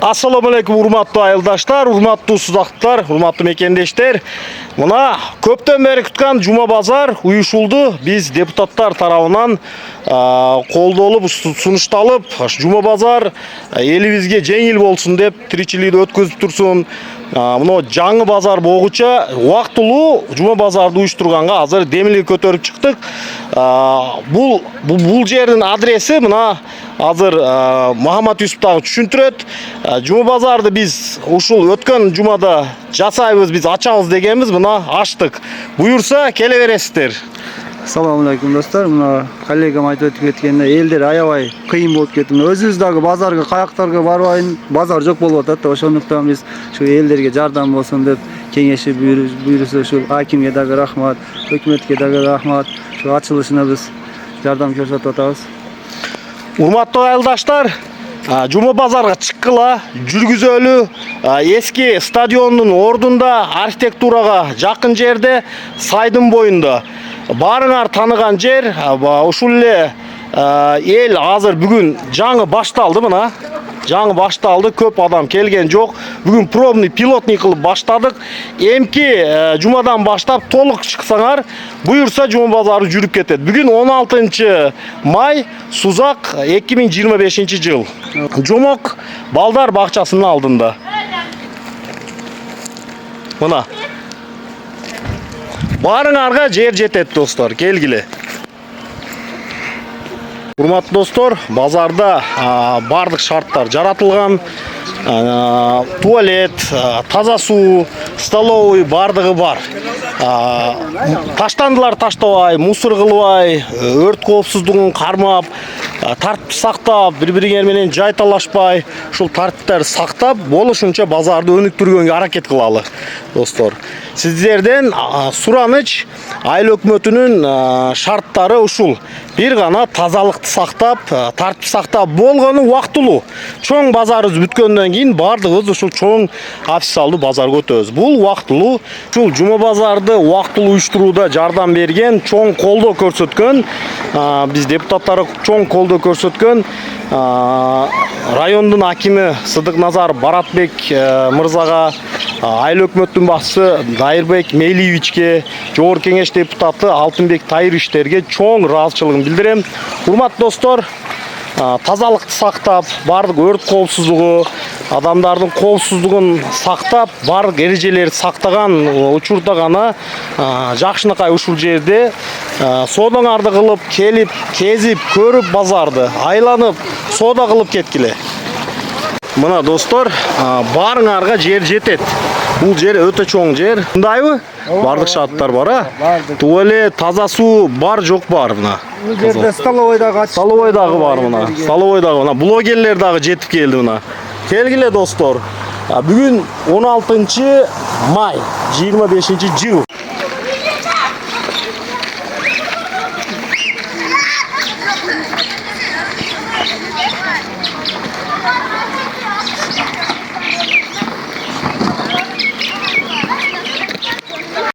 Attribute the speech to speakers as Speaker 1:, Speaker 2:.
Speaker 1: Assalamu alaikum urmatlı ayıldaşlar, urmatlı suzaqlar, urmatlı mekendештер. Mına köpten beri kütkan Cuma Bazar uyuşuldu. Biz deputatlar tarafından kolдолуп, sunuştalып, Cuma Bazar elibizge жеңил болсун деп тиричиликти өткөзүп турсун. Мына жаңы базар болгуча убактылуу Cuma Bazарды уюштурганга азыр демилге көтөрүп чыктык. Бул жердин адреси мына азыр Мухаммад Юсуп дагы түшүндүрөт. Cuma Bazарды биз ушул өткөн жумада жасайбыз, биз ачабыз дегенбиз, мына ачтык. Буюрса келе бересиздер.
Speaker 2: Assalamu alaikum dostlar. Mına kollegam айтып өтүп кеткенде элдер аябай кыйын болуп кетти. Өзүбүз дагы базарга каяктарга барбайын, базар жок болуп атат. Ошондуктан биз ушу элдерге жардам болсун деп кеңеши буйрусу ушул акимге дагы рахмат, өкмөткө дагы рахмат. Ушу ачылышына биз жардам көрсөтүп атабыз.
Speaker 1: Урматтуу айылдаштар, Cuma Bazarга чыккыла, жүргүзөлү эски стадиондун ордунда, архитектурага жакын жерде, сайдын боюнда. Барыңар таныган жер, ушул эле эл азыр бүгүн жаңы башталды мына. Жаңы башталды, көп адам келген жок. Бүгүн пробный пилотный кылып баштадык. Эмки жумадан баштап толук чыксаңар, буюрса Cuma Bazары жүрүп кетет. Бүгүн 16 май, Сузак 2025 жыл. Жомок балдар бакчасынын алдында. Мына. Барыңарга жер жетет достор, келгиле. Урматтуу достор, базарда бардык шарттар жаратылган. Туалет, таза суу, столовый бардыгы бар. Таштандылар таштабай, мусор кылбай, өрт коопсуздугун кармап, тартип сактап, бири-бириңер менен жай талашпай, ушул тартиптерди сактап, болушунча базарды өнүктүргөнгө аракет кылалы, достор. Сиздерден сураныч айыл өкмөтүнүн шарттары ушул. Бир гана тазалыкты сактап, тартип сактап болгону убактылуу. Чоң базарыбыз бүткөндөн кийин бардыгыбыз ушул чоң официалдуу базарга өтөбүз. Бул убактылуу, ушул Cuma Bazарды убактылуу уюштурууда жардам берген, чоң колдоо көрсөткөн, биз депутаттар чоң колдоо көрсөткөн райондун акими Сыдыкназар Баратбек мырзага, айыл өкмөттүн башчысы Дайырбек Мейлиевичке, жогорку кеңеш депутаты Алтынбек Тайыриштерге чоң ыраазычылыгын билдирем. Урматтуу достор, тазалыкты сактап, бардык өрт коопсуздугу, адамдардын коопсуздугун сактап, бардык эрежелерди сактаган учурда гана жакшынакай ушул жерде соодаңарды кылып, келип, кезип, көрүп базарды, айланып, соода кылып кеткиле. Мына достор, барыңарга жер жетет. Бул жер өтө чоң жер. Мындайбы? Бардык шарттар бар, Туалет, таза суу бар, жок бар мына.
Speaker 2: Бул жерде столовой
Speaker 1: дагы бар мына. Столовой дагы мына. Блогерлер дагы жетип келди мына. Келгиле достор. Бүгүн 16 май 25 жыл.